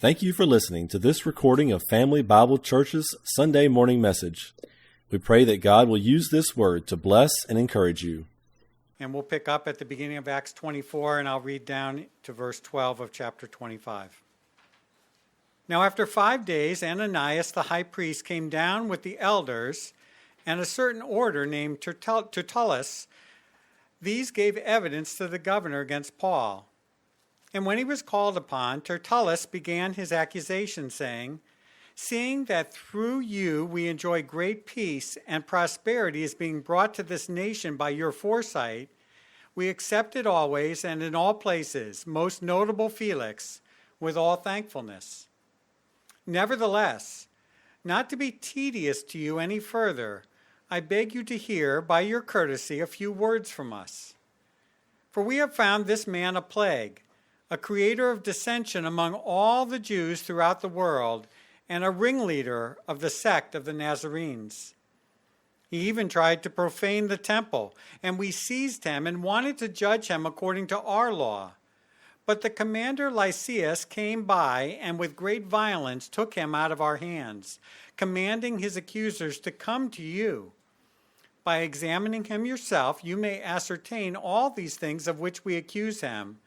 Thank you for listening to this recording of Family Bible Church's Sunday morning message. We pray that God will use this word to bless and encourage you. And we'll pick up at the beginning of Acts 24, and I'll read down to verse 12 of chapter 25. Now after 5 days, Ananias the high priest came down with the elders and a certain order named Tertullus. These gave evidence to the governor against Paul. And when he was called upon, Tertullus began his accusation, saying, "Seeing that through you we enjoy great peace and prosperity is being brought to this nation by your foresight, we accept it always and in all places, most notable Felix, with all thankfulness. Nevertheless, not to be tedious to you any further, I beg you to hear by your courtesy a few words from us. For we have found this man a plague, a creator of dissension among all the Jews throughout the world, and a ringleader of the sect of the Nazarenes. He even tried to profane the temple, and we seized him and wanted to judge him according to our law. But the commander Lysias came by and with great violence took him out of our hands, commanding his accusers to come to you. By examining him yourself, you may ascertain all these things of which we accuse him.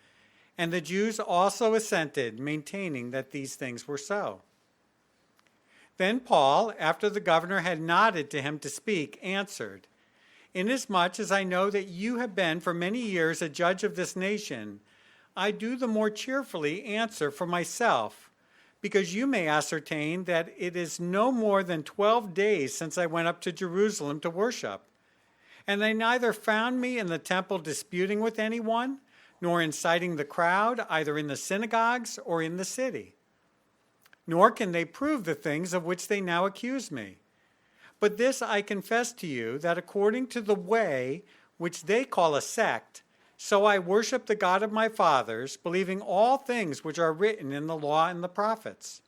And the Jews also assented, maintaining that these things were so. Then Paul, after the governor had nodded to him to speak, answered, "Inasmuch as I know that you have been for many years a judge of this nation, I do the more cheerfully answer for myself, because you may ascertain that it is no more than 12 days since I went up to Jerusalem to worship. And they neither found me in the temple disputing with anyone, nor inciting the crowd, either in the synagogues or in the city. Nor can they prove the things of which they now accuse me. But this I confess to you, that according to the way which they call a sect, so I worship the God of my fathers, believing all things which are written in the law and the prophets.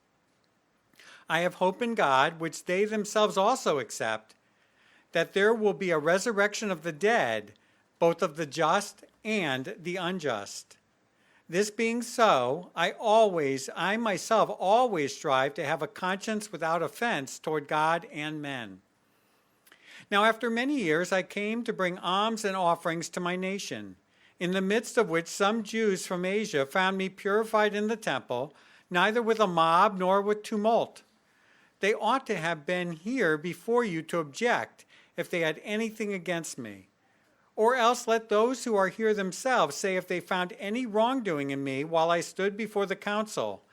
I have hope in God, which they themselves also accept, that there will be a resurrection of the dead, both of the just and the unjust. This being so, I myself always strive to have a conscience without offense toward God and men. Now after many years I came to bring alms and offerings to my nation, in the midst of which some Jews from Asia found me purified in the temple, neither with a mob nor with tumult. They ought to have been here before you to object if they had anything against me. Or else let those who are here themselves say if they found any wrongdoing in me while I stood before the council,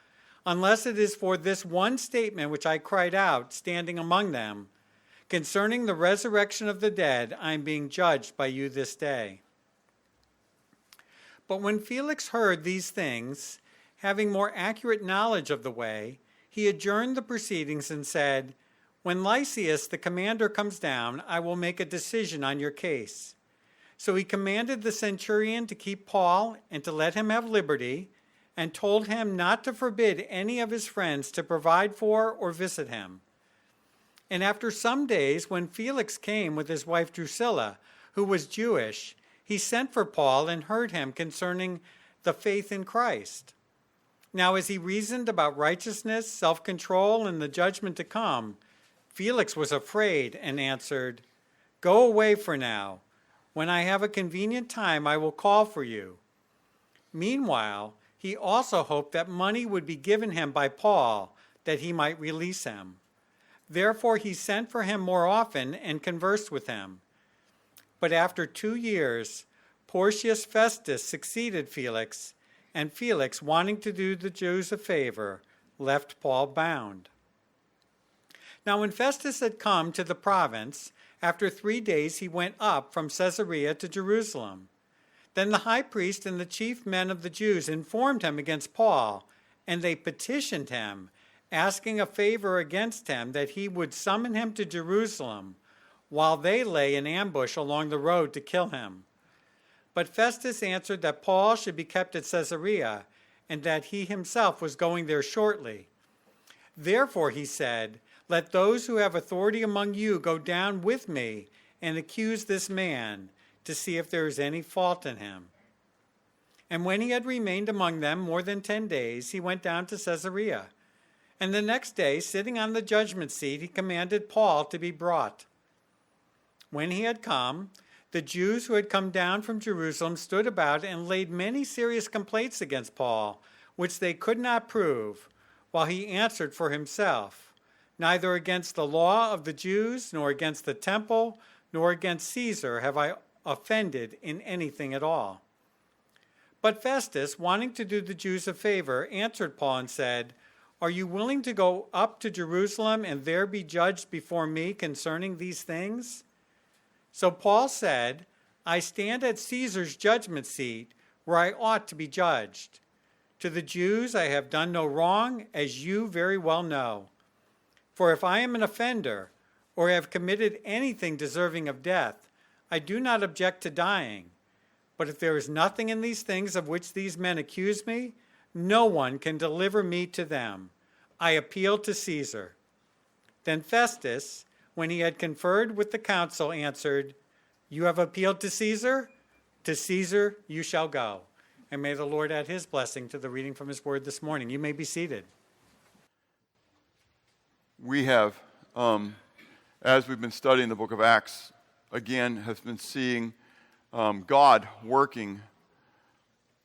unless it is for this one statement which I cried out, standing among them, concerning the resurrection of the dead, I am being judged by you this day." But when Felix heard these things, having more accurate knowledge of the way, he adjourned the proceedings and said, "When Lysias the commander comes down, I will make a decision on your case." So he commanded the centurion to keep Paul and to let him have liberty, and told him not to forbid any of his friends to provide for or visit him. And after some days, when Felix came with his wife Drusilla, who was Jewish, he sent for Paul and heard him concerning the faith in Christ. Now as he reasoned about righteousness, self-control, and the judgment to come, Felix was afraid and answered, "Go away for now. When I have a convenient time, I will call for you." Meanwhile, he also hoped that money would be given him by Paul, that he might release him. Therefore he sent for him more often and conversed with him. But after 2 years, Porcius Festus succeeded Felix, and Felix, wanting to do the Jews a favor, left Paul bound. Now when Festus had come to the province, after 3 days he went up from Caesarea to Jerusalem. Then the high priest and the chief men of the Jews informed him against Paul, and they petitioned him, asking a favor against him, that he would summon him to Jerusalem, while they lay in ambush along the road to kill him. But Festus answered that Paul should be kept at Caesarea, and that he himself was going there shortly. Therefore, he said, "Let those who have authority among you go down with me and accuse this man, to see if there is any fault in him." And when he had remained among them more than 10 days, he went down to Caesarea. And the next day, sitting on the judgment seat, he commanded Paul to be brought. When he had come, the Jews who had come down from Jerusalem stood about and laid many serious complaints against Paul, which they could not prove, while he answered for himself, "Neither against the law of the Jews, nor against the temple, nor against Caesar have I offended in anything at all." But Festus, wanting to do the Jews a favor, answered Paul and said, "Are you willing to go up to Jerusalem and there be judged before me concerning these things?" So Paul said, "I stand at Caesar's judgment seat, where I ought to be judged. To the Jews I have done no wrong, as you very well know. For if I am an offender, or have committed anything deserving of death, I do not object to dying. But if there is nothing in these things of which these men accuse me, no one can deliver me to them. I appeal to Caesar." Then Festus, when he had conferred with the council, answered, "You have appealed to Caesar? To Caesar you shall go." And may the Lord add his blessing to the reading from his word this morning. You may be seated. We have, as we've been studying the book of Acts, again, have been seeing God working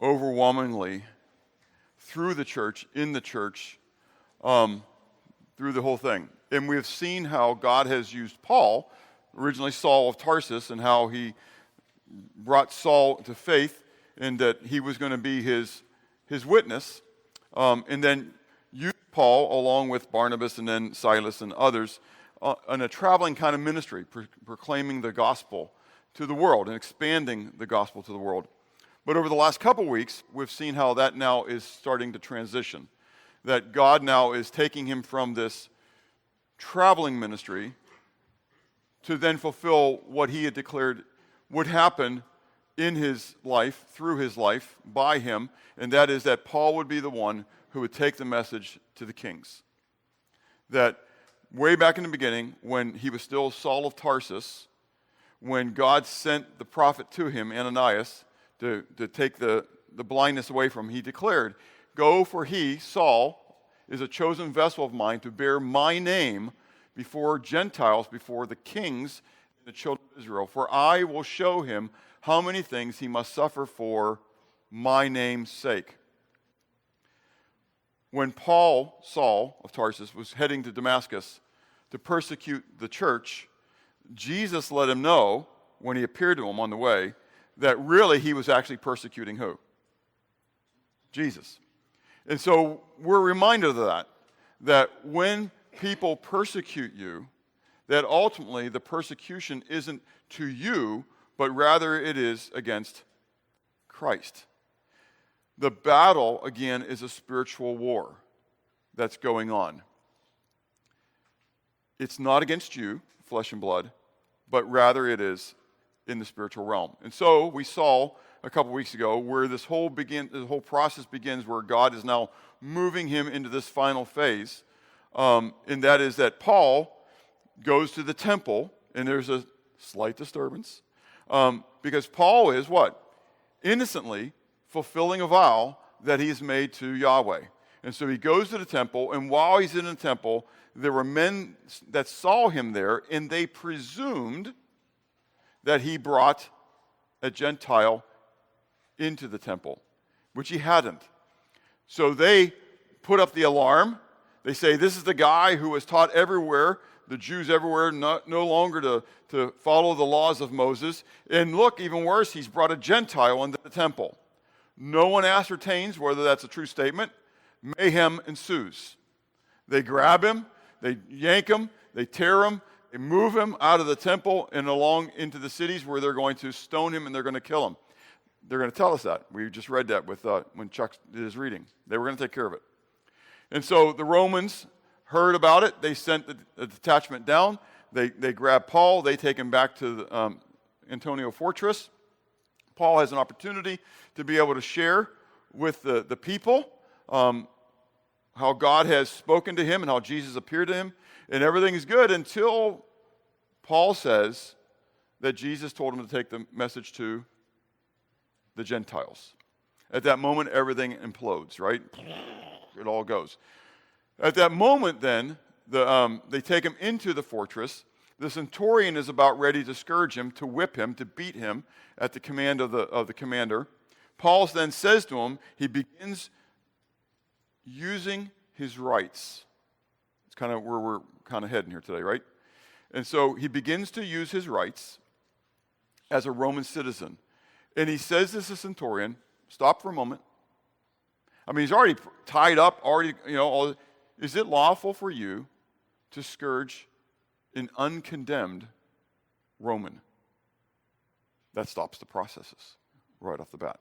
overwhelmingly through the church, in the church, through the whole thing. And we have seen how God has used Paul, originally Saul of Tarsus, and how he brought Saul to faith and that he was going to be his witness. And then used Paul along with Barnabas and then Silas and others in a traveling kind of ministry, proclaiming the gospel to the world and expanding the gospel to the world. But over the last couple weeks, we've seen how that now is starting to transition. That God now is taking him from this traveling ministry to then fulfill what he had declared would happen in his life, through his life, by him, and that is that Paul would be the one who would take the message to the kings. That way back in the beginning, when he was still Saul of Tarsus, when God sent the prophet to him, Ananias, to take the blindness away from him, he declared, "Go, for he, Saul, is a chosen vessel of mine to bear my name before Gentiles, before the kings, the children of Israel. For I will show him how many things he must suffer for my name's sake." When Paul, Saul of Tarsus, was heading to Damascus to persecute the church, Jesus let him know, when he appeared to him on the way, that really he was actually persecuting who? Jesus. And so we're reminded of that when people persecute you, that ultimately the persecution isn't to you, but rather it is against Christ. The battle, again, is a spiritual war that's going on. It's not against you, flesh and blood, but rather it is in the spiritual realm. And so we saw a couple weeks ago where the whole process begins, where God is now moving him into this final phase, and that is that Paul goes to the temple, and there's a slight disturbance, because Paul is what? Innocently fulfilling a vow that he's made to Yahweh. And so he goes to the temple, and while he's in the temple, there were men that saw him there, and they presumed that he brought a Gentile into the temple, which he hadn't. So they put up the alarm. They say, "This is the guy who was taught everywhere, the Jews everywhere, no longer to follow the laws of Moses. And look, even worse, he's brought a Gentile into the temple." No one ascertains whether that's a true statement. Mayhem ensues. They grab him, they yank him, they tear him, they move him out of the temple and along into the cities where they're going to stone him and they're going to kill him. They're going to tell us that. We just read that with when Chuck did his reading. They were going to take care of it. And so the Romans heard about it. They sent a detachment down. They grab Paul. They take him back to the Antonia Fortress. Paul has an opportunity to be able to share with the people how God has spoken to him and how Jesus appeared to him. And everything is good until Paul says that Jesus told him to take the message to the Gentiles. At that moment, everything implodes, right? It all goes. At that moment, then, they take him into the fortress. The centurion is about ready to scourge him, to whip him, to beat him at the command of the commander. Paul then says to him, he begins using his rights. It's kind of where we're kind of heading here today, right? And so he begins to use his rights as a Roman citizen. And he says to the centurion, stop for a moment. I mean, he's already tied up, is it lawful for you to scourge an uncondemned Roman? That stops the processes right off the bat.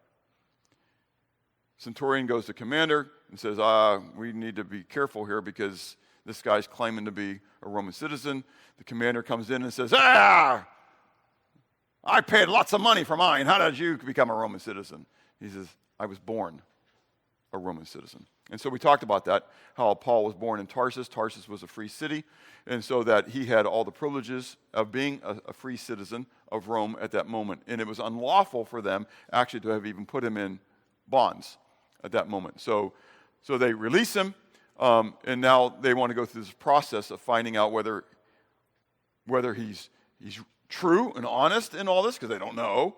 Centurion goes to commander and says, we need to be careful here because this guy's claiming to be a Roman citizen. The commander comes in and says, I paid lots of money for mine. How did you become a Roman citizen? He says, I was born a Roman citizen. And so we talked about that, how Paul was born in Tarsus. Tarsus was a free city, and so that he had all the privileges of being a free citizen of Rome at that moment. And it was unlawful for them actually to have even put him in bonds at that moment. So they release him, and now they want to go through this process of finding out whether he's true and honest in all this, because they don't know.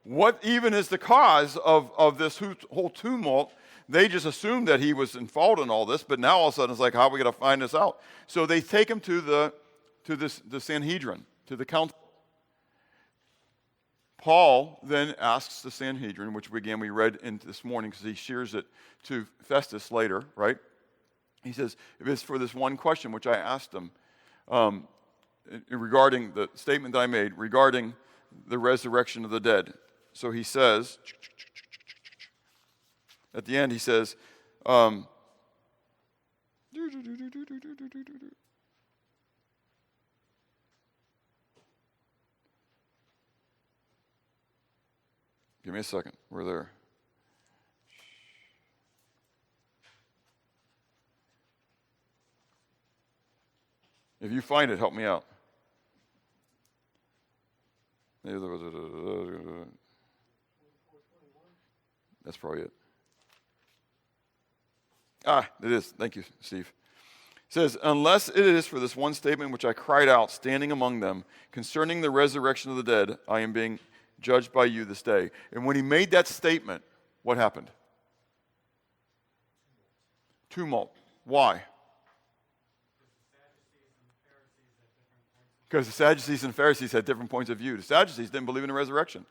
What even is the cause of this whole tumult? They just assumed that he was in fault in all this, but now all of a sudden it's like, how are we going to find this out? So they take him to the Sanhedrin, to the council. Paul then asks the Sanhedrin, which again we read into this morning because he shares it to Festus later, right? He says, if it's for this one question which I asked him regarding the statement that I made regarding the resurrection of the dead. So he says, at the end he says, give me a second. We're there. If you find it, help me out. That's probably it. It is. Thank you, Steve. It says, unless it is for this one statement which I cried out, standing among them, concerning the resurrection of the dead, I am being judged by you this day. And when he made that statement, what happened? Tumult. Why? Because the Sadducees and Pharisees had different points of view. The Sadducees didn't believe in the resurrection.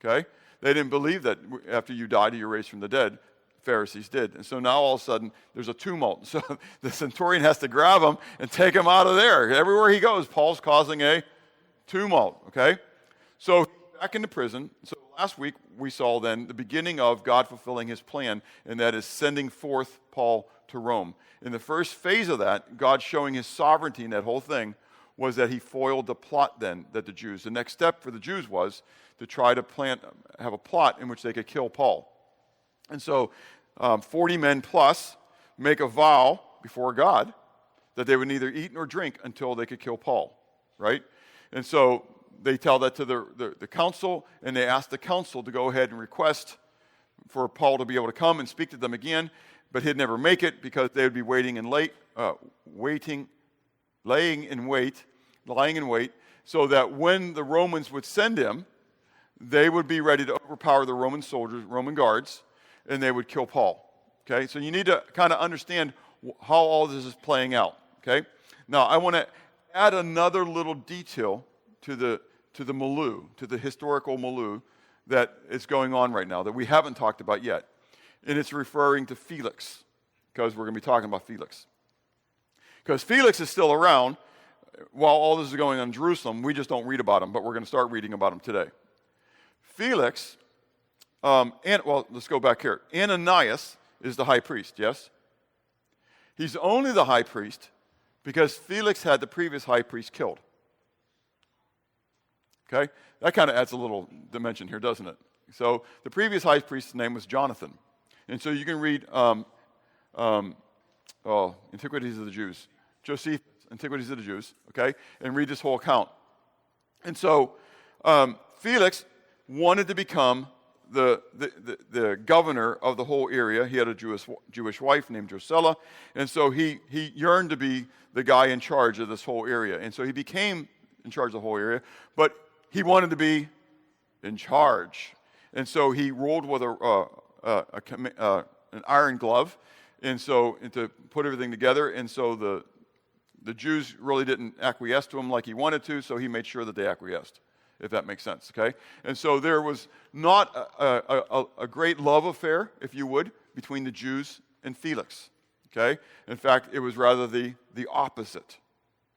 Okay? They didn't believe that after you died, you're raised from the dead. Pharisees did. And so now all of a sudden, there's a tumult. So the centurion has to grab him and take him out of there. Everywhere he goes, Paul's causing a tumult. Okay? So back into prison. So last week, we saw then the beginning of God fulfilling his plan, and that is sending forth Paul to Rome. In the first phase of that, God showing his sovereignty in that whole thing, was that he foiled the plot then that the Jews, the next step for the Jews was to try to have a plot in which they could kill Paul. And so 40 men plus make a vow before God that they would neither eat nor drink until they could kill Paul, right? And so they tell that to the council, and they ask the council to go ahead and request for Paul to be able to come and speak to them again, but he'd never make it because they would be lying in wait, so that when the Romans would send him, they would be ready to overpower the Roman soldiers, Roman guards, and they would kill Paul. Okay, so you need to kind of understand how all this is playing out. Okay, now I want to add another little detail to the milieu, to the historical milieu that is going on right now that we haven't talked about yet, and it's referring to Felix, because we're going to be talking about Felix. Because Felix is still around while all this is going on in Jerusalem. We just don't read about him, but we're going to start reading about him today. Felix, let's go back here. Ananias is the high priest, yes? He's only the high priest because Felix had the previous high priest killed. Okay? That kind of adds a little dimension here, doesn't it? So the previous high priest's name was Jonathan. And so you can read Antiquities of the Jews. Josephus, Antiquities of the Jews, okay? And read this whole account. And so Felix wanted to become the governor of the whole area. He had a Jewish wife named Drusilla, and so he yearned to be the guy in charge of this whole area. And so he became in charge of the whole area, but he wanted to be in charge. And so he ruled with an iron glove, and to put everything together. And so the Jews really didn't acquiesce to him like he wanted to, so he made sure that they acquiesced, if that makes sense, okay? And so there was not a great love affair, if you would, between the Jews and Felix, okay? In fact, it was rather the opposite,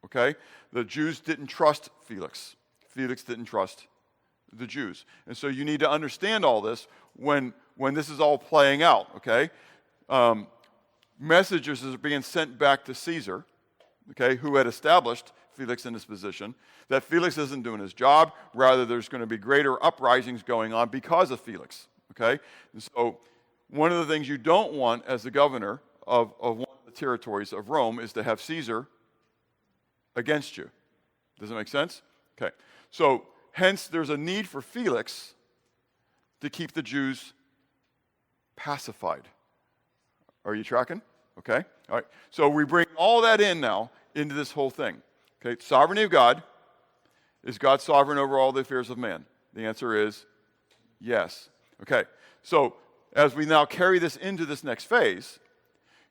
okay? The Jews didn't trust Felix. Felix didn't trust the Jews. And so you need to understand all this when this is all playing out, okay? Messages are being sent back to Caesar, okay, who had established Felix in his position, that Felix isn't doing his job. Rather, there's going to be greater uprisings going on because of Felix, okay? And so one of the things you don't want as the governor of one of the territories of Rome is to have Caesar against you. Does that make sense? Okay. So hence, there's a need for Felix to keep the Jews pacified. Are you tracking? Okay. All right. So we bring all that in now into this whole thing. Okay. Sovereignty of God. Is God sovereign over all the affairs of man? The answer is yes. Okay. So as we now carry this into this next phase,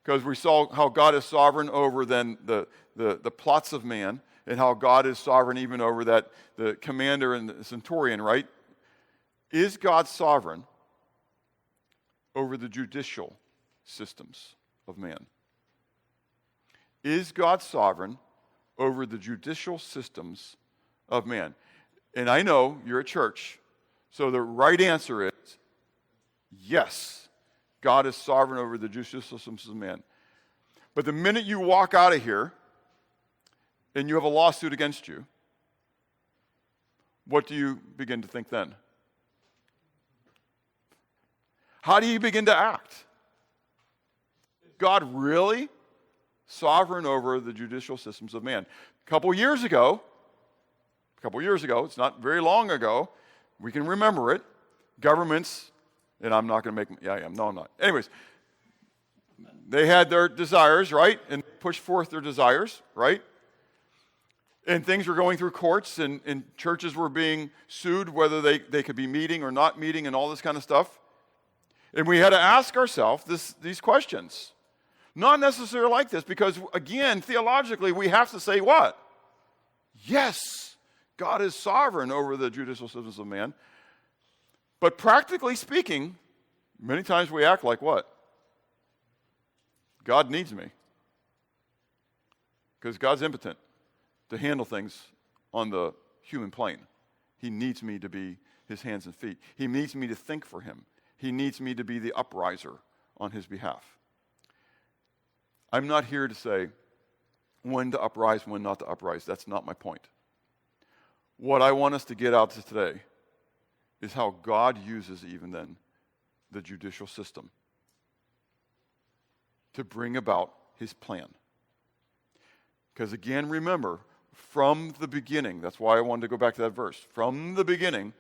because we saw how God is sovereign over then the plots of man, and how God is sovereign even over the commander and the centurion, right? Is God sovereign over the judicial systems of man? Is God sovereign over the judicial systems of man? And I know you're a church, so the right answer is yes. God is sovereign over the judicial systems of man. But the minute you walk out of here and you have a lawsuit against you, what do you begin to think then? How do you begin to act? Is God really sovereign over the judicial systems of man? A couple years ago, it's not very long ago, we can remember it, governments, and I'm not going to make, yeah, I am, no, I'm not. Anyways, they had their desires, right? And pushed forth their desires, right? And things were going through courts, and churches were being sued, whether they could be meeting or not meeting and all this kind of stuff. And we had to ask ourselves these questions. Not necessarily like this, because, again, theologically, we have to say what? Yes, God is sovereign over the judicial systems of man. But practically speaking, many times we act like what? God needs me. Because God's impotent to handle things on the human plane. He needs me to be his hands and feet. He needs me to think for him. He needs me to be the upriser on his behalf. I'm not here to say when to uprise, when not to uprise. That's not my point. What I want us to get out to today is how God uses even then the judicial system to bring about his plan. Because again, remember, from the beginning, that's why I wanted to go back to that verse. From the beginning,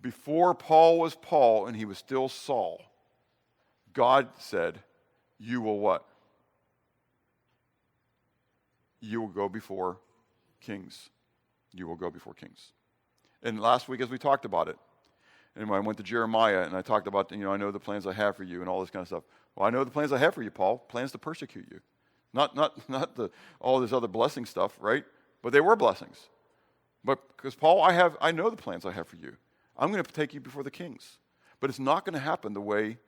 before Paul was Paul and he was still Saul, God said, you will what? You will go before kings. You will go before kings. And last week as we talked about it, and when I went to Jeremiah and I talked about, I know the plans I have for you and all this kind of stuff. Well, I know the plans I have for you, Paul, plans to persecute you. Not all this other blessing stuff, right? But they were blessings. But because Paul, I know the plans I have for you. I'm going to take you before the kings. But it's not going to happen the way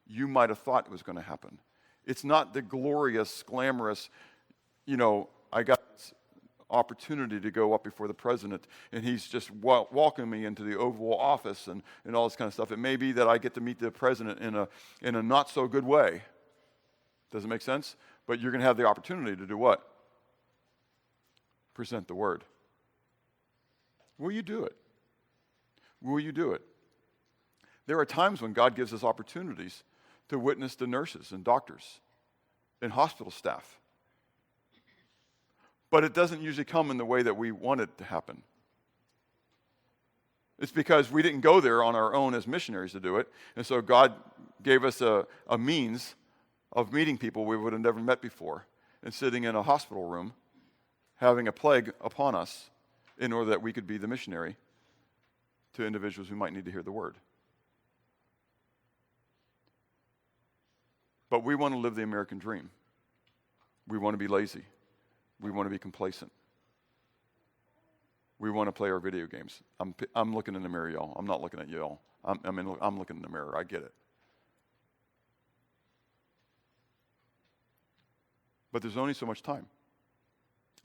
you might have thought it was going to happen. It's not the glorious, glamorous, I got this opportunity to go up before the president, and he's just welcoming me into the Oval Office and all this kind of stuff. It may be that I get to meet the president in a not so good way. Does it make sense? But you're going to have the opportunity to do what? Present the word. Will you do it? Will you do it? There are times when God gives us opportunities to witness to nurses and doctors and hospital staff. But it doesn't usually come in the way that we want it to happen. It's because we didn't go there on our own as missionaries to do it. And so God gave us a means of meeting people we would have never met before and sitting in a hospital room having a plague upon us in order that we could be the missionary to individuals who might need to hear the word. But we want to live the American dream. We want to be lazy. We want to be complacent. We want to play our video games. I'm looking in the mirror, y'all. I'm not looking at y'all. I'm looking in the mirror. I get it. But there's only so much time.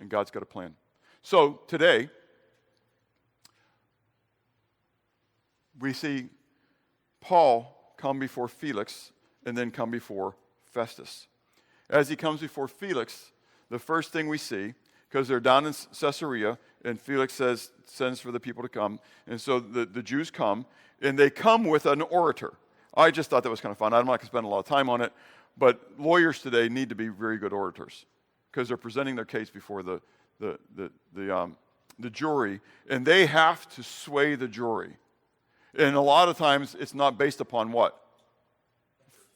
And God's got a plan. So today, we see Paul come before Felix and then come before Festus. As he comes before Felix, the first thing we see, because they're down in Caesarea, and Felix sends for the people to come, and so the Jews come, and they come with an orator. I just thought that was kind of fun. I'm not going to spend a lot of time on it, but lawyers today need to be very good orators because they're presenting their case before the jury, and they have to sway the jury. And a lot of times, it's not based upon what?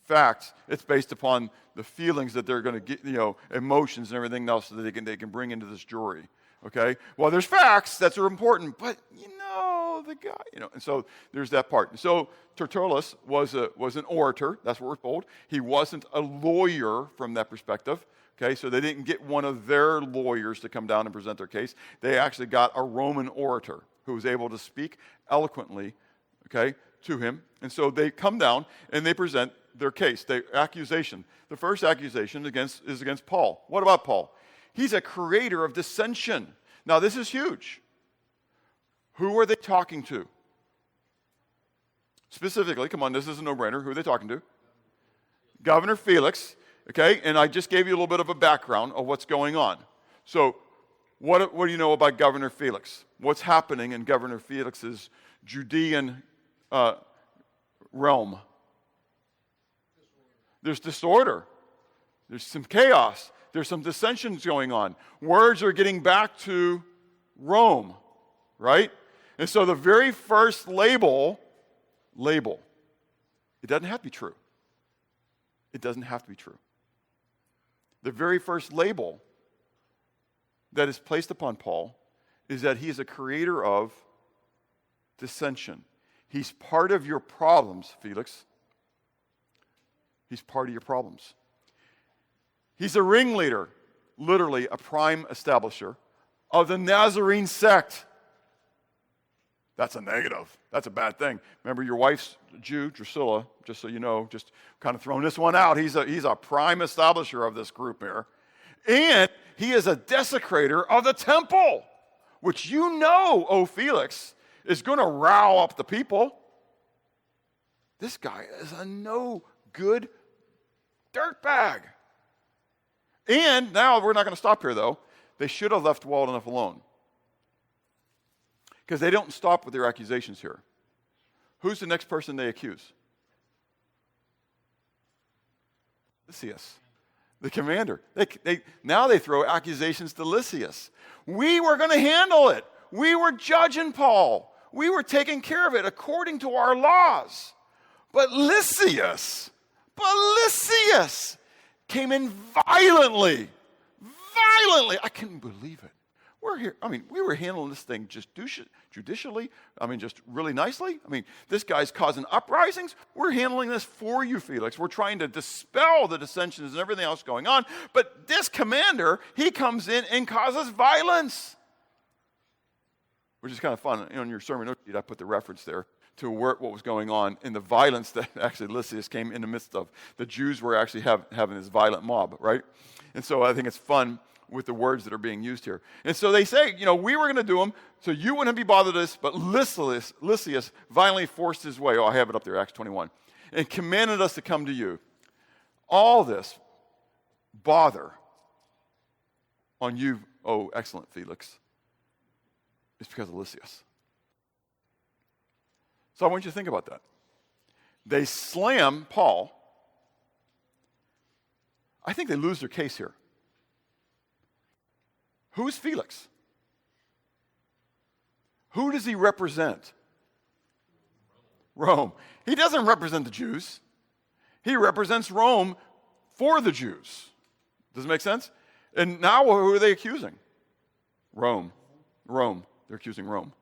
Facts. It's based upon the feelings that they're going to get, emotions and everything else that they can bring into this jury. Okay? Well, there's facts that are important, but the guy, and so there's that part. And so Tertullus was an orator. That's what we're told. He wasn't a lawyer from that perspective. Okay? So they didn't get one of their lawyers to come down and present their case. They actually got a Roman orator who was able to speak eloquently, okay, to him. And so they come down and they present their case, their accusation. The first accusation is against Paul. What about Paul? He's a creator of dissension. Now, this is huge. Who are they talking to? Specifically, come on, this is a no-brainer. Who are they talking to? Governor Felix, okay? And I just gave you a little bit of a background of what's going on. So, what do you know about Governor Felix? What's happening in Governor Felix's Judean realm? There's disorder. There's some chaos. There's some dissensions going on. Words are getting back to Rome, right? And so the very first label, it doesn't have to be true. It doesn't have to be true. The very first label that is placed upon Paul is that he is a creator of dissension. He's part of your problems, Felix. He's part of your problems. He's a ringleader, literally a prime establisher of the Nazarene sect. That's a negative. That's a bad thing. Remember, your wife's Jew, Drusilla, just so you know, just kind of throwing this one out. He's a prime establisher of this group here. And he is a desecrator of the temple, which O Felix, is going to rile up the people. This guy is a no good dirtbag. And now we're not going to stop here, though. They should have left well enough alone. Because they don't stop with their accusations here. Who's the next person they accuse? Lysias, the commander. Now they throw accusations to Lysias. We were going to handle it. We were judging Paul. We were taking care of it according to our laws. But Lysias came in violently. I couldn't believe it. We were handling this thing just judicially. Just really nicely. This guy's causing uprisings. We're handling this for you, Felix. We're trying to dispel the dissensions and everything else going on. But this commander, he comes in and causes violence. Which is kind of fun. On your sermon note sheet, I put the reference there to what was going on in the violence that actually Lysias came in the midst of. The Jews were actually having this violent mob, right? And so I think it's fun with the words that are being used here. And so they say, we were going to do them, so you wouldn't be bothered with this, but Lysias violently forced his way. I have it up there, Acts 21. And commanded us to come to you. All this bother on you, oh excellent Felix, is because of Lysias. So I want you to think about that. They slam Paul. I think they lose their case here. Who's Felix? Who does he represent? Rome. He doesn't represent the Jews. He represents Rome for the Jews. Does it make sense? And now who are they accusing? Rome. Rome. They're accusing Rome.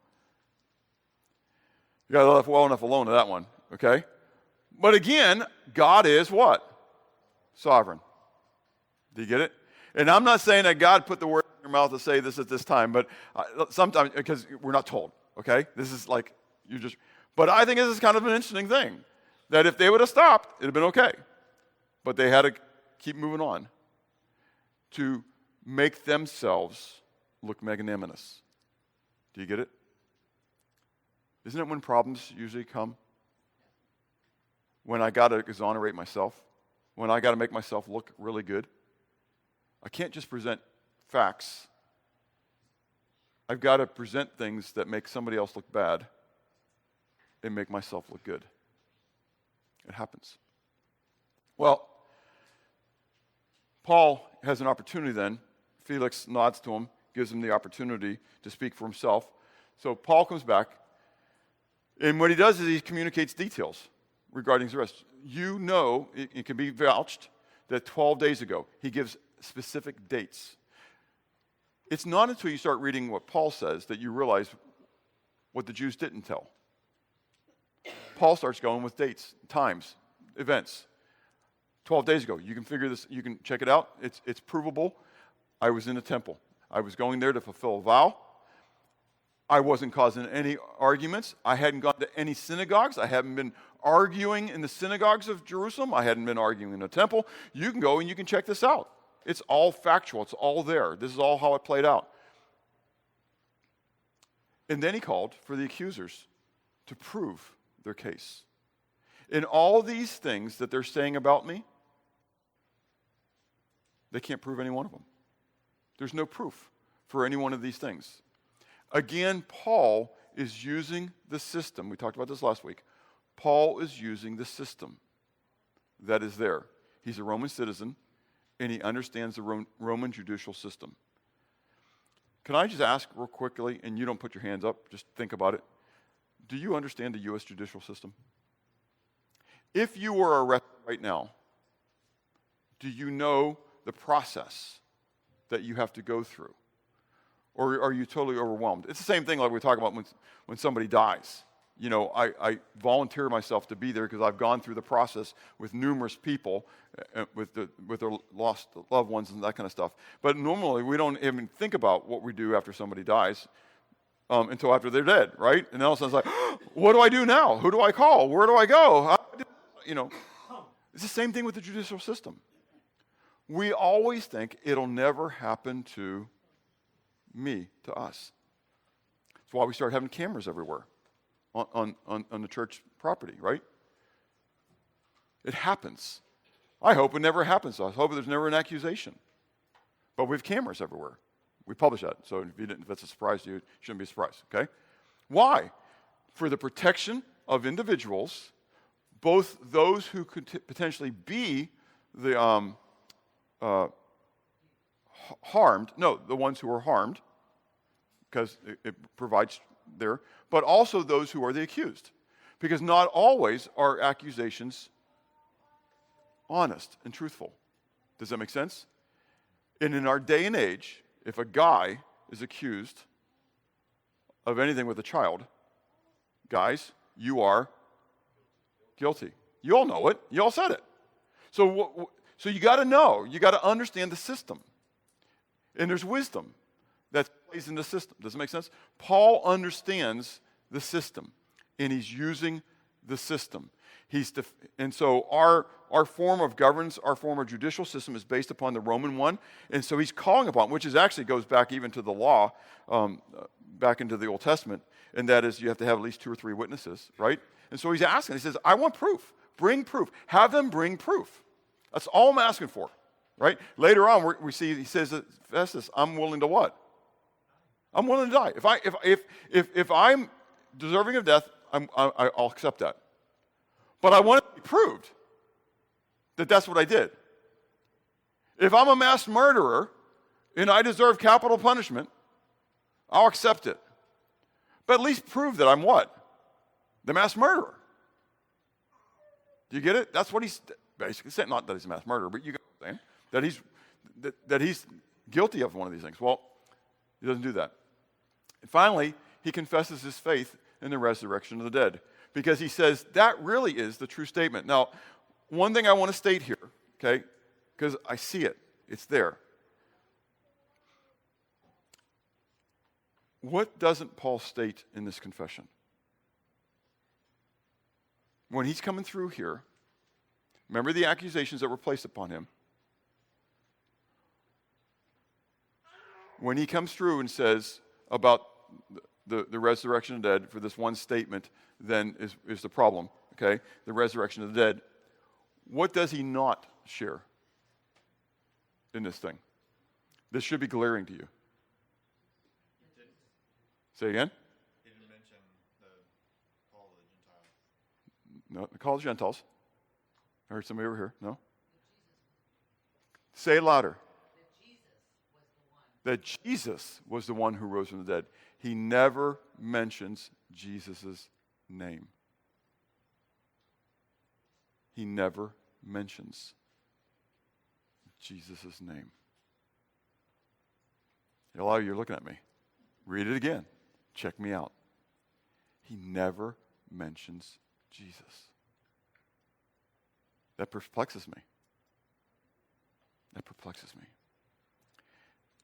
You got to left well enough alone to that one, okay? But again, God is what? Sovereign. Do you get it? And I'm not saying that God put the word in your mouth to say this at this time, but sometimes, because we're not told, okay? This is like, but I think this is kind of an interesting thing, that if they would have stopped, it would have been okay. But they had to keep moving on to make themselves look magnanimous. Do you get it? Isn't it when problems usually come? When I got to exonerate myself? When I got to make myself look really good? I can't just present facts. I've got to present things that make somebody else look bad and make myself look good. It happens. Well, Paul has an opportunity then. Felix nods to him, gives him the opportunity to speak for himself. So Paul comes back, and what he does is he communicates details regarding his arrest. You know, it can be vouched that 12 days ago, he gives specific dates. It's not until you start reading what Paul says that you realize what the Jews didn't tell. Paul starts going with dates, times, events. 12 days ago, you can figure this, you can check it out. It's provable. I was in the temple. I was going there to fulfill a vow. I wasn't causing any arguments. I hadn't gone to any synagogues. I haven't been arguing in the synagogues of Jerusalem. I hadn't been arguing in the temple. You can go and you can check this out. It's all factual. It's all there. This is all how it played out. And then he called for the accusers to prove their case. In all these things that they're saying about me, they can't prove any one of them. There's no proof for any one of these things. Again, Paul is using the system. We talked about this last week. Paul is using the system that is there. He's a Roman citizen, and he understands the Roman judicial system. Can I just ask real quickly, and you don't put your hands up, just think about it. Do you understand the U.S. judicial system? If you were arrested right now, do you know the process that you have to go through? Or are you totally overwhelmed? It's the same thing like we talk about when somebody dies. You know, I volunteer myself to be there because I've gone through the process with numerous people, with their lost loved ones and that kind of stuff. But normally we don't even think about what we do after somebody dies until after they're dead, right? And then all of a sudden it's like, what do I do now? Who do I call? Where do I go? You know, it's the same thing with the judicial system. We always think it'll never happen to me, to us. That's why we start having cameras everywhere on the church property, right? It happens. I hope it never happens to us. I hope there's never an accusation. But we have cameras everywhere. We publish that, so if that's a surprise to you, it shouldn't be a surprise, okay? Why? For the protection of individuals, both those who could potentially be the the ones who are harmed, because it provides there, but also those who are the accused. Because not always are accusations honest and truthful. Does that make sense? And in our day and age, if a guy is accused of anything with a child, guys, you are guilty. You all know it. You all said it. So you got to know. You got to understand the system. And there's wisdom that plays in the system. Does it make sense? Paul understands the system, and he's using the system. And so our form of governance, our form of judicial system is based upon the Roman one. And so he's calling upon, which is actually goes back even to the law, back into the Old Testament, and that is you have to have at least 2 or 3 witnesses, right? And so he's asking, he says, I want proof. Bring proof. Have them bring proof. That's all I'm asking for, right? Later on, we see he says, Festus, I'm willing to what? I'm willing to die. If I'm deserving of death, I'll accept that. But I want it to be proved that that's what I did. If I'm a mass murderer and I deserve capital punishment, I'll accept it. But at least prove that I'm what? The mass murderer. Do you get it? That's what he's basically saying. Not that he's a mass murderer, but you get what I'm saying. That he's guilty of one of these things. Well, he doesn't do that. And finally, he confesses his faith in the resurrection of the dead, because he says that really is the true statement. Now, one thing I want to state here, okay, because I see it. It's there. What doesn't Paul state in this confession? When he's coming through here, remember the accusations that were placed upon him. When he comes through and says about the resurrection of the dead, for this one statement, then is the problem, okay? The resurrection of the dead. What does he not share in this thing? This should be glaring to you. Say again? He didn't mention the call of the Gentiles. No, the call of the Gentiles. I heard somebody over here. No? Say it louder. That Jesus was the one who rose from the dead. He never mentions Jesus' name. He never mentions Jesus' name. A lot of you are looking at me. Read it again. Check me out. He never mentions Jesus. That perplexes me. That perplexes me.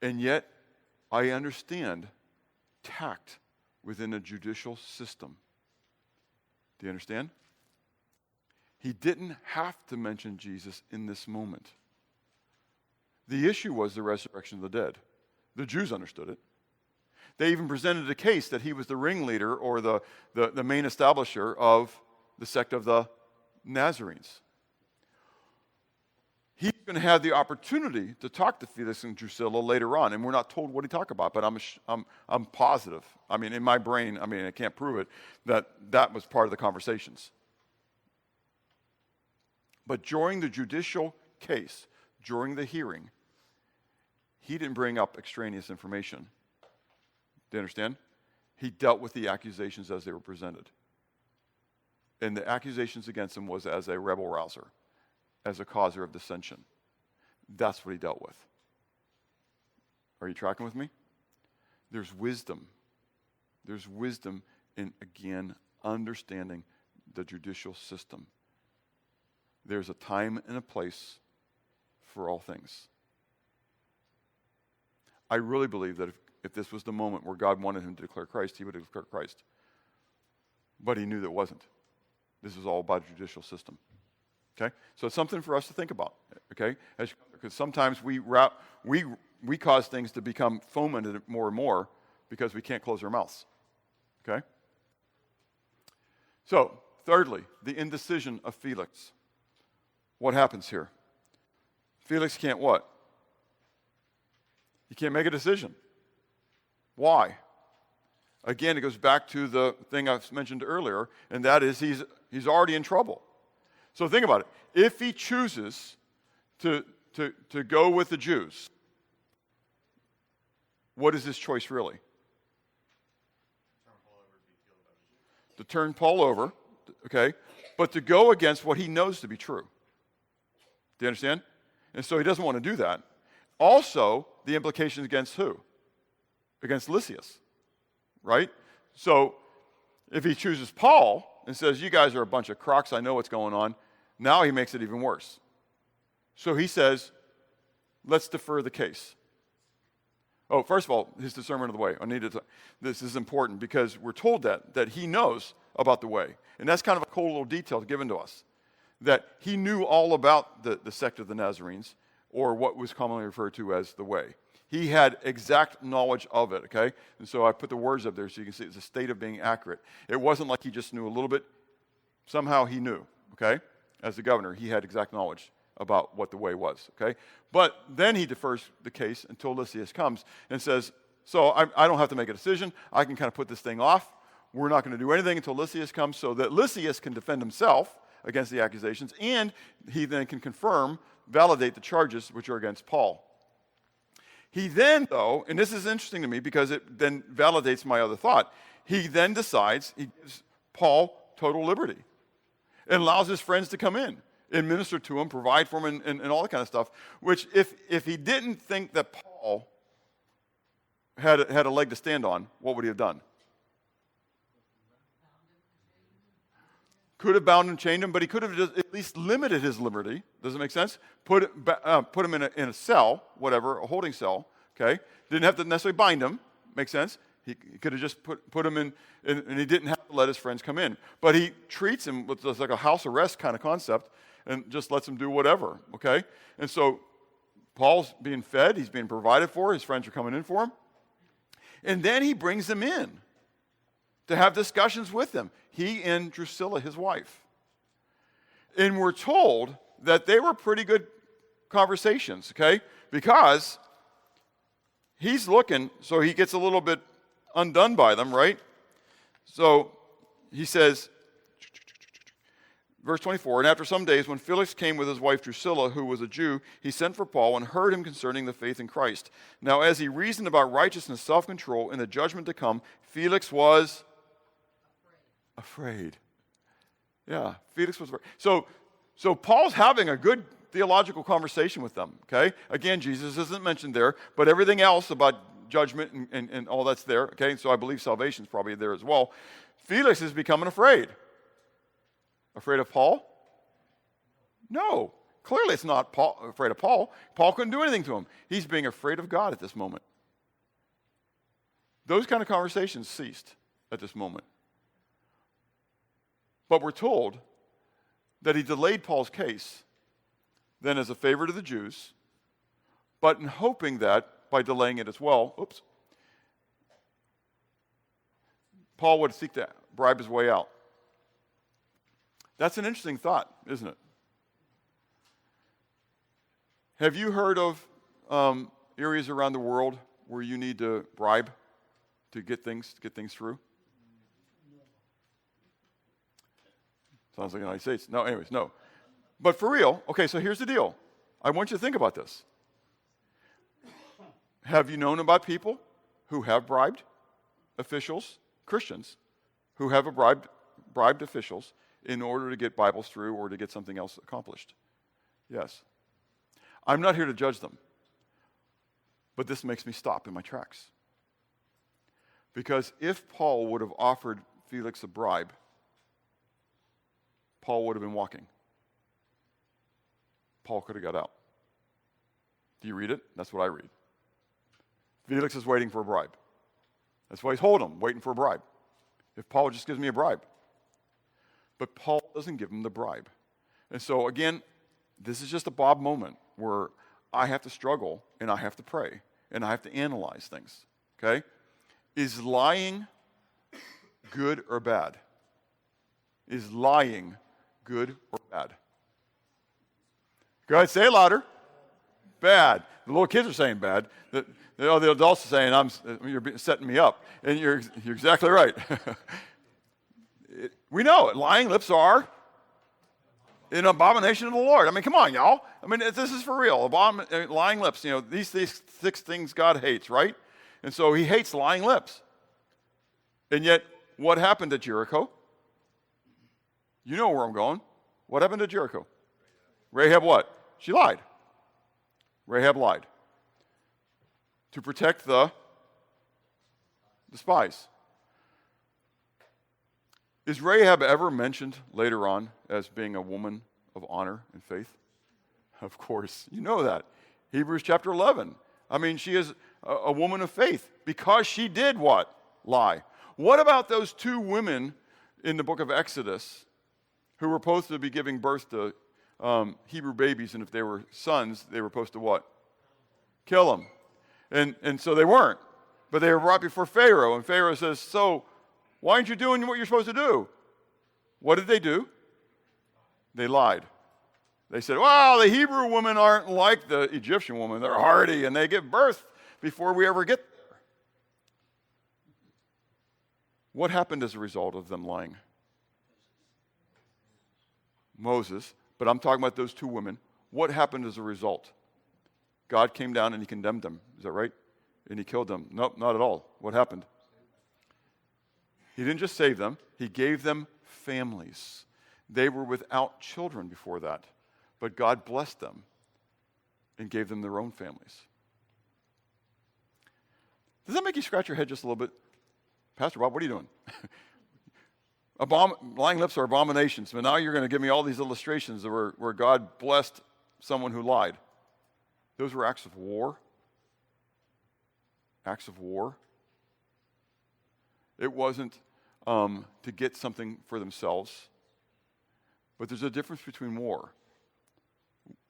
And yet, I understand tact within a judicial system. Do you understand? He didn't have to mention Jesus in this moment. The issue was the resurrection of the dead. The Jews understood it. They even presented a case that he was the ringleader or the main establisher of the sect of the Nazarenes. He's going to have the opportunity to talk to Felix and Drusilla later on, and we're not told what he talked about, but I'm positive. I mean, in my brain, I can't prove it, that was part of the conversations. But during the judicial case, during the hearing, he didn't bring up extraneous information. Do you understand? He dealt with the accusations as they were presented. And the accusations against him was as a rebel rouser, as a causer of dissension. That's what he dealt with. Are you tracking with me? There's wisdom. There's wisdom in, again, understanding the judicial system. There's a time and a place for all things. I really believe that if this was the moment where God wanted him to declare Christ, he would have declared Christ. But he knew that it wasn't. This is all about a judicial system. Okay? So it's something for us to think about. Okay? Because sometimes we cause things to become fomented more and more because we can't close our mouths. Okay? So, thirdly, the indecision of Felix. What happens here? Felix can't what? He can't make a decision. Why? Again, it goes back to the thing I mentioned earlier, and that is he's already in trouble. So think about it. If he chooses to go with the Jews, what is his choice really? To turn Paul over, okay, but to go against what he knows to be true. Do you understand? And so he doesn't want to do that. Also, the implications against who? Against Lysias, right? So if he chooses Paul and says, you guys are a bunch of crocs, I know what's going on, now he makes it even worse. So he says, let's defer the case. Oh, first of all, his discernment of the way. This is important because we're told that he knows about the way. And that's kind of a cool little detail given to us. That he knew all about the sect of the Nazarenes, or what was commonly referred to as the way. He had exact knowledge of it, okay? And so I put the words up there so you can see it's a state of being accurate. It wasn't like he just knew a little bit. Somehow he knew, okay? As the governor, he had exact knowledge about what the way was, okay? But then he defers the case until Lysias comes and says, so I don't have to make a decision. I can kind of put this thing off. We're not going to do anything until Lysias comes so that Lysias can defend himself against the accusations, and he then can validate the charges which are against Paul. He then, though, and this is interesting to me because it then validates my other thought, he then decides, he gives Paul total liberty. and allows his friends to come in and minister to him, provide for him, and all that kind of stuff. Which, if he didn't think that Paul had a leg to stand on, what would he have done? Could have bound and chained him, but he could have just at least limited his liberty. Does it make sense? Put him in a cell, whatever, a holding cell. Okay, didn't have to necessarily bind him. Makes sense. He could have just put him in, and he didn't have to let his friends come in. But he treats him with like a house arrest kind of concept, and just lets him do whatever. Okay, and so Paul's being fed, he's being provided for. His friends are coming in for him, and then he brings them in to have discussions with them. He and Drusilla, his wife. And we're told that they were pretty good conversations, okay? Because he's looking, so he gets a little bit undone by them, right? So he says, verse 24, and after some days, when Felix came with his wife Drusilla, who was a Jew, he sent for Paul and heard him concerning the faith in Christ. Now, as he reasoned about righteousness, self-control, and the judgment to come, Felix was afraid. Yeah, Felix was afraid. So Paul's having a good theological conversation with them, okay? Again, Jesus isn't mentioned there, but everything else about judgment and all that's there, okay? So I believe salvation's probably there as well. Felix is becoming afraid. Afraid of Paul? No. Clearly it's not afraid of Paul. Paul couldn't do anything to him. He's being afraid of God at this moment. Those kind of conversations ceased at this moment. But we're told that he delayed Paul's case then as a favor to the Jews, but in hoping that by delaying it as well, Paul would seek to bribe his way out. That's an interesting thought, isn't it? Have you heard of areas around the world where you need to bribe to get things through? Sounds like the United States. No, anyways, no. But for real, okay, so here's the deal. I want you to think about this. Have you known about people who have bribed officials, Christians, who have bribed officials in order to get Bibles through or to get something else accomplished? Yes. I'm not here to judge them, but this makes me stop in my tracks. Because if Paul would have offered Felix a bribe, Paul would have been walking. Paul could have got out. Do you read it? That's what I read. Felix is waiting for a bribe. That's why he's holding him, waiting for a bribe. If Paul just gives me a bribe. But Paul doesn't give him the bribe. And so again, this is just a Bob moment where I have to struggle and I have to pray and I have to analyze things. Okay? Is lying good or bad? Is lying good or bad? Go ahead, say it louder. Bad. The little kids are saying bad. The adults are saying, you're setting me up. And you're exactly right. We know it. Lying lips are an abomination of the Lord. I mean, come on, y'all. I mean, this is for real. Lying lips, these 6 things God hates, right? And so he hates lying lips. And yet, what happened to Jericho? You know where I'm going. What happened to Jericho? Rahab what? She lied. Rahab lied. To protect the spies. Is Rahab ever mentioned later on as being a woman of honor and faith? Of course. You know that. Hebrews chapter 11. I mean, she is a woman of faith because she did what? Lie. What about those 2 women in the book of Exodus who were supposed to be giving birth to Hebrew babies, and if they were sons, they were supposed to what? Kill them. And so they weren't. But they were brought before Pharaoh, and Pharaoh says, so why aren't you doing what you're supposed to do? What did they do? They lied. They said, well, the Hebrew women aren't like the Egyptian woman. They're hardy, and they give birth before we ever get there. What happened as a result of them lying? Moses. But I'm talking about those 2 women. What happened as a result? God came down and he condemned them. Is that right? And he killed them. Nope, not at all. What happened? He didn't just save them. He gave them families. They were without children before that, but God blessed them and gave them their own families. Does that make you scratch your head just a little bit? Pastor Bob, what are you doing? Lying lips are abominations, but now you're going to give me all these illustrations where God blessed someone who lied. Those were acts of war. Acts of war. It wasn't to get something for themselves. But there's a difference between war.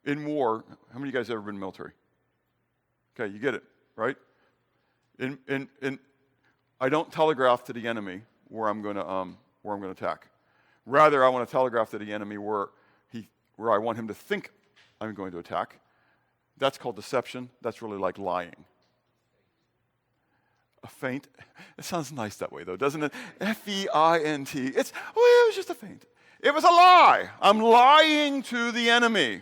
In war, how many of you guys have ever been in the military? Okay, you get it, right? I don't telegraph to the enemy where I'm going to attack. Rather, I want to telegraph to the enemy where I want him to think I'm going to attack. That's called deception. That's really like lying. A feint. It sounds nice that way, though, doesn't it? F-E-I-N-T. It was just a feint. It was a lie. I'm lying to the enemy.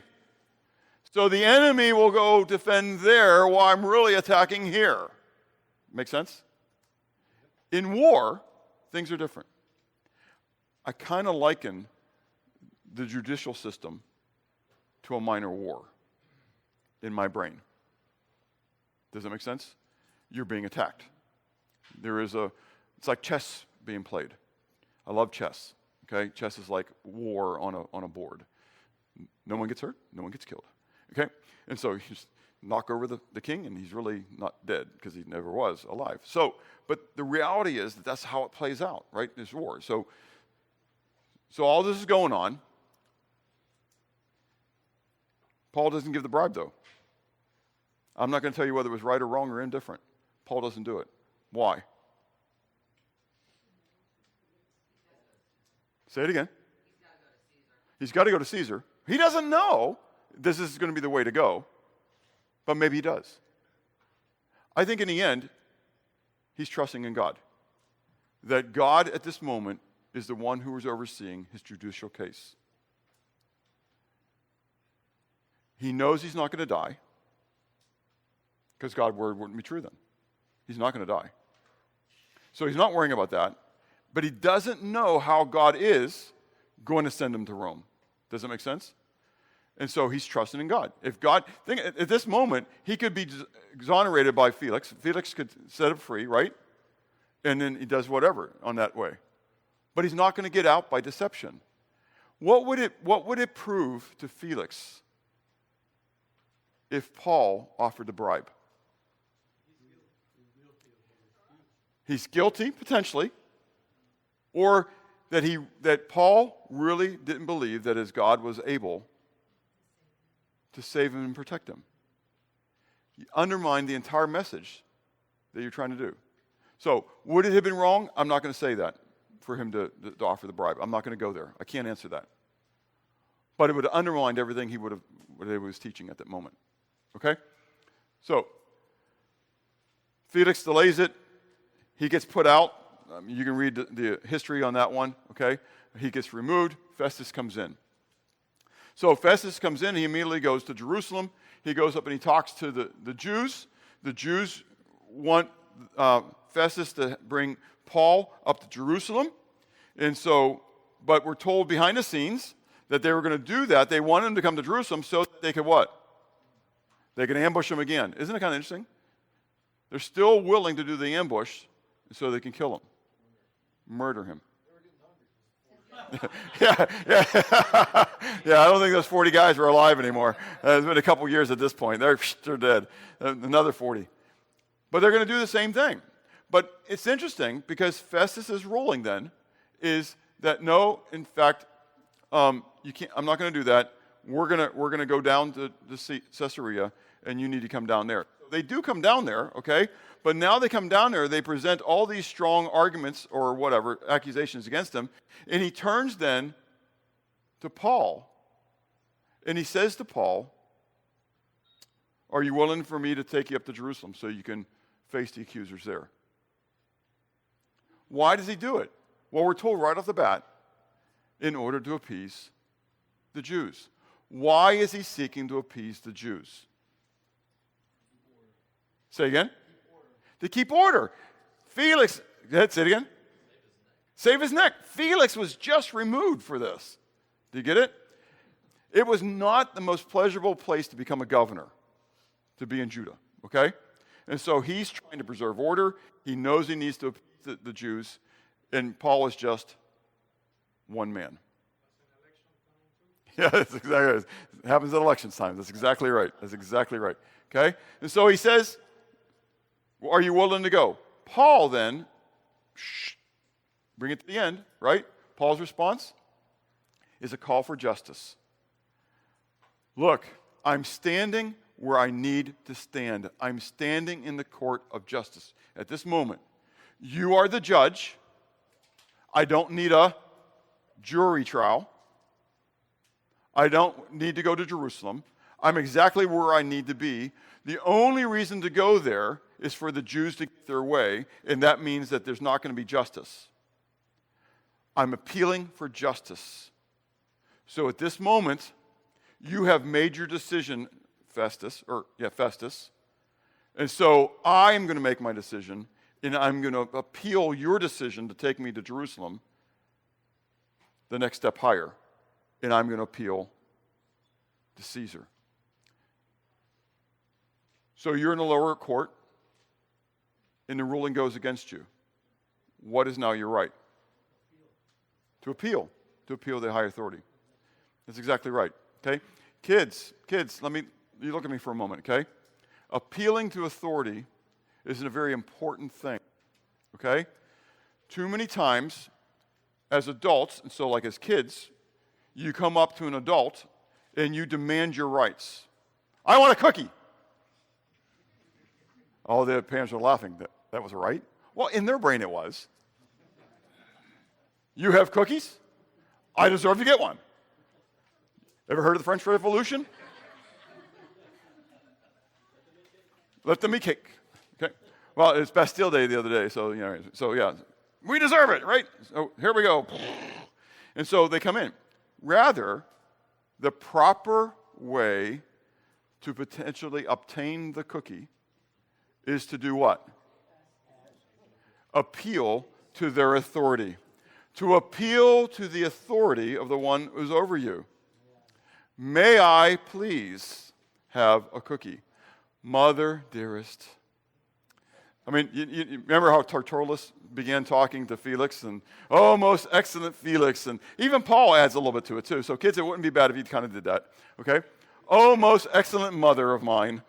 So the enemy will go defend there while I'm really attacking here. Make sense? In war, things are different. I kind of liken the judicial system to a minor war in my brain. Does that make sense? You're being attacked. It's like chess being played. I love chess. Okay, chess is like war on a board. No one gets hurt, no one gets killed. Okay, and so you just knock over the king, and he's really not dead because he never was alive. So, but the reality is that's how it plays out, right? This war. So all this is going on. Paul doesn't give the bribe, though. I'm not going to tell you whether it was right or wrong or indifferent. Paul doesn't do it. Why? Say it again. He's got to go to Caesar. He doesn't know this is going to be the way to go, but maybe he does. I think in the end, he's trusting in God. That God at this moment is the one who is overseeing his judicial case. He knows he's not going to die, because God's word wouldn't be true then. He's not going to die. So he's not worrying about that, but he doesn't know how God is going to send him to Rome. Does that make sense? And so he's trusting in God. If God, at this moment, he could be exonerated by Felix. Felix could set him free, right? And then he does whatever on that way. But he's not going to get out by deception. What would it prove to Felix if Paul offered the bribe? He's guilty, potentially. Or that Paul really didn't believe that his God was able to save him and protect him. You undermine the entire message that you're trying to do. So, would it have been wrong? I'm not going to say that for him to offer the bribe. I'm not going to go there. I can't answer that. But it would have undermined everything what he was teaching at that moment. Okay? So, Felix delays it. He gets put out. You can read the history on that one. Okay? He gets removed. Festus comes in. So Festus comes in, he immediately goes to Jerusalem. He goes up and he talks to the Jews. The Jews want Festus to bring Paul up to Jerusalem. And so, but we're told behind the scenes that they were going to do that. They wanted him to come to Jerusalem so that they could what? They could ambush him again. Isn't it kind of interesting? They're still willing to do the ambush so they can kill him, murder him. Yeah. I don't think those 40 guys are alive anymore. It's been a couple years at this point. They're dead. Another 40. But they're going to do the same thing. But it's interesting because Festus' ruling then is that no, in fact, you can't. I'm not going to do that. We're going to go down to Caesarea, and you need to come down there. They do come down there, okay? But now they come down there, they present all these strong arguments or whatever, accusations against him, and he turns then to Paul, and he says to Paul, are you willing for me to take you up to Jerusalem so you can face the accusers there? Why does he do it? Well, we're told right off the bat, in order to appease the Jews. Why is he seeking to appease the Jews? Say again? To keep order. Felix, say it again. Save his neck. Felix was just removed for this. Do you get it? It was not the most pleasurable place to become a governor, to be in Judah, okay? And so he's trying to preserve order. He knows he needs to appease the Jews, and Paul is just one man. Yeah, that's exactly right. It happens at election time. That's exactly right. That's exactly right. Okay? And so he says, well, are you willing to go? Paul then, bring it to the end, right? Paul's response is a call for justice. Look, I'm standing where I need to stand. I'm standing in the court of justice. At this moment, you are the judge. I don't need a jury trial. I don't need to go to Jerusalem. I'm exactly where I need to be. The only reason to go there is for the Jews to get their way, and that means that there's not going to be justice. I'm appealing for justice. So at this moment, you have made your decision, Festus. And so I'm going to make my decision, and I'm going to appeal your decision to take me to Jerusalem the next step higher. And I'm going to appeal to Caesar. So you're in the lower court, and the ruling goes against you. What is now your right? To appeal the high authority. That's exactly right. Okay? Kids, you look at me for a moment, okay? Appealing to authority is a very important thing. Okay? Too many times, as adults, and so like as kids, you come up to an adult and you demand your rights. I want a cookie. All the parents are laughing. That was right? Well, in their brain it was. You have cookies? I deserve to get one. Ever heard of the French Revolution? Let them eat cake. Okay. Well, it's Bastille Day the other day, so yeah, we deserve it, right? So here we go. And so they come in. Rather, the proper way to potentially obtain the cookie is to do what? Appeal to their authority. To appeal to the authority of the one who's over you. May I please have a cookie? Mother, dearest. I mean, you remember how Tertullus began talking to Felix, and, oh, most excellent Felix, and even Paul adds a little bit to it too. So kids, it wouldn't be bad if you kind of did that, okay? Oh, most excellent mother of mine,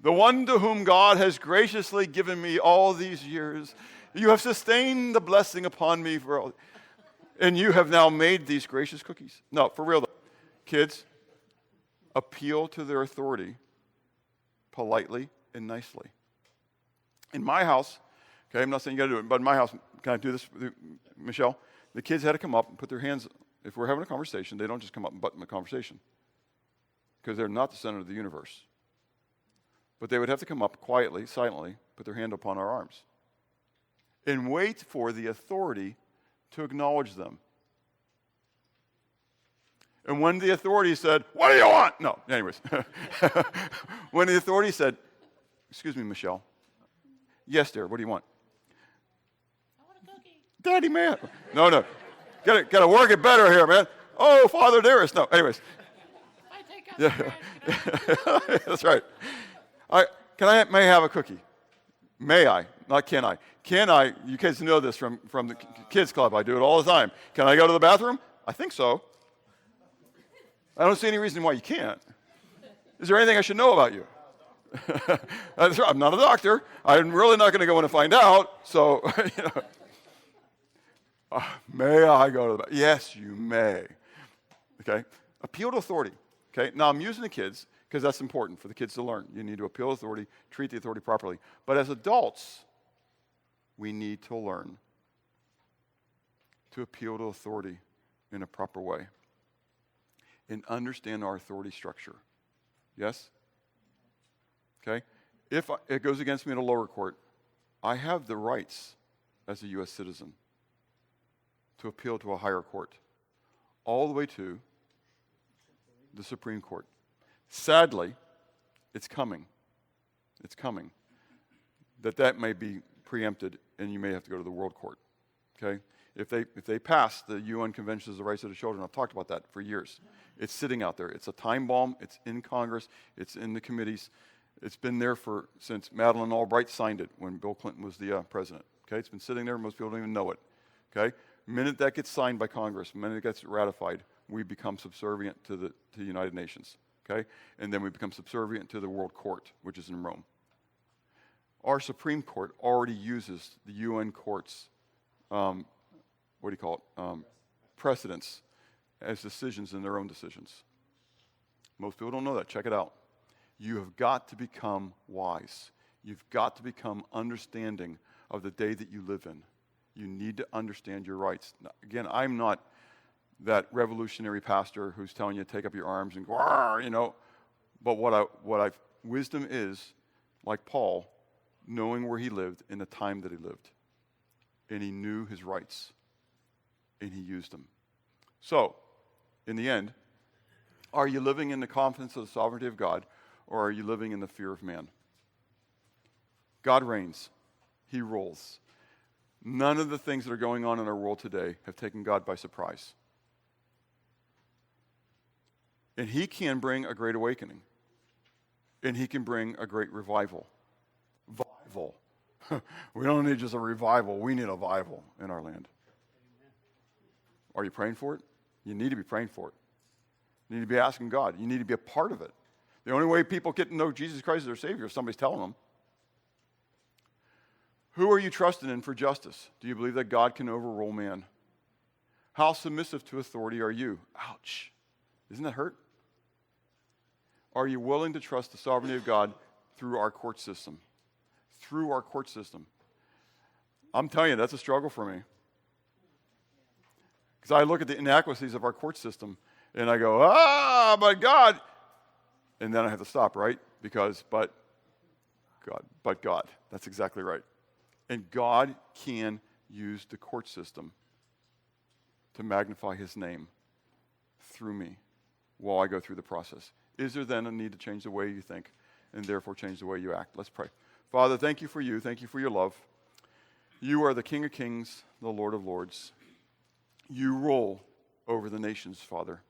the one to whom God has graciously given me all these years, you have sustained the blessing upon me for all, and you have now made these gracious cookies. No, for real though, kids, appeal to their authority politely and nicely. In my house, okay, I'm not saying you got to do it, but in my house, can I do this, Michelle? The kids had to come up and put their hands, if we're having a conversation, they don't just come up and button the conversation because they're not the center of the universe. But they would have to come up quietly, silently, put their hand upon our arms and wait for the authority to acknowledge them. And when the authority said, what do you want? No, anyways. When the authority said, excuse me, Michelle. Yes, dear, what do you want? I want a cookie. Daddy, man. No. Gotta work it better here, man. Oh, Father dearest. No, anyways. If I take out the trash, can I? That's right. May I have a cookie? May I? Not can I. Can I? You kids know this from the kids club. I do it all the time. Can I go to the bathroom? I think so. I don't see any reason why you can't. Is there anything I should know about you? That's right. I'm not a doctor. I'm really not going to go in and find out. So, may I go to the bathroom? Yes, you may. Okay? Appeal to authority. Okay? Now, I'm using the kids because that's important for the kids to learn. You need to appeal to authority, treat the authority properly. But as adults, we need to learn to appeal to authority in a proper way and understand our authority structure. Yes? Okay? If it goes against me in a lower court, I have the rights as a U.S. citizen to appeal to a higher court, all the way to the Supreme Court. Sadly, it's coming. It's coming. That may be preempted, and you may have to go to the world court. Okay? If they pass the UN Convention of the Rights of the Children, I've talked about that for years. It's sitting out there. It's a time bomb. It's in Congress. It's in the committees. It's been there since Madeleine Albright signed it when Bill Clinton was the president. Okay? It's been sitting there. Most people don't even know it. Okay? The minute that gets signed by Congress, the minute it gets ratified, we become subservient to the United Nations. Okay? And then we become subservient to the World Court, which is in Rome. Our Supreme Court already uses the UN courts, precedents as decisions in their own decisions. Most people don't know that. Check it out. You have got to become wise. You've got to become understanding of the day that you live in. You need to understand your rights. Now, again, I'm not that revolutionary pastor who's telling you to take up your arms and go, you know. But wisdom is, like Paul, knowing where he lived in the time that he lived. And he knew his rights. And he used them. So, in the end, are you living in the confidence of the sovereignty of God, or are you living in the fear of man? God reigns. He rules. None of the things that are going on in our world today have taken God by surprise. And he can bring a great awakening. And he can bring a great revival. We don't need just a revival. We need a vival in our land. Are you praying for it? You need to be praying for it. You need to be asking God. You need to be a part of it. The only way people get to know Jesus Christ as their Savior is somebody's telling them. Who are you trusting in for justice? Do you believe that God can overrule man? How submissive to authority are you? Ouch. Isn't that hurt? Are you willing to trust the sovereignty of God through our court system? Through our court system. I'm telling you, that's a struggle for me. Because I look at the inadequacies of our court system, and I go, but God. And then I have to stop, right? But God. That's exactly right. And God can use the court system to magnify his name through me while I go through the process. Is there then a need to change the way you think and therefore change the way you act? Let's pray. Father, thank you for you. Thank you for your love. You are the King of Kings, the Lord of Lords. You rule over the nations, Father.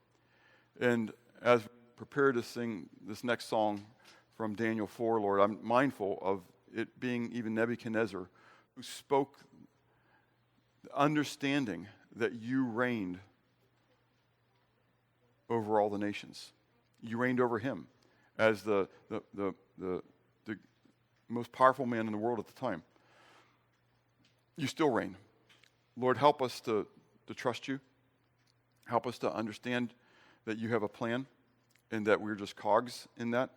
And as we prepare to sing this next song from Daniel 4, Lord, I'm mindful of it being even Nebuchadnezzar who spoke understanding that you reigned over all the nations. You reigned over him as the most powerful man in the world at the time. You still reign. Lord, help us to trust you. Help us to understand that you have a plan and that we're just cogs in that.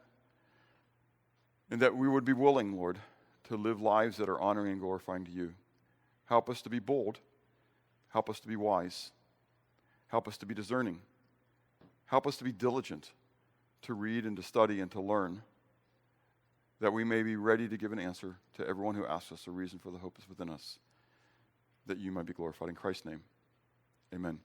And that we would be willing, Lord, to live lives that are honoring and glorifying to you. Help us to be bold. Help us to be wise. Help us to be discerning. Help us to be diligent, to read and to study and to learn, that we may be ready to give an answer to everyone who asks us a reason for the hope that's within us, that you might be glorified. In Christ's name, amen.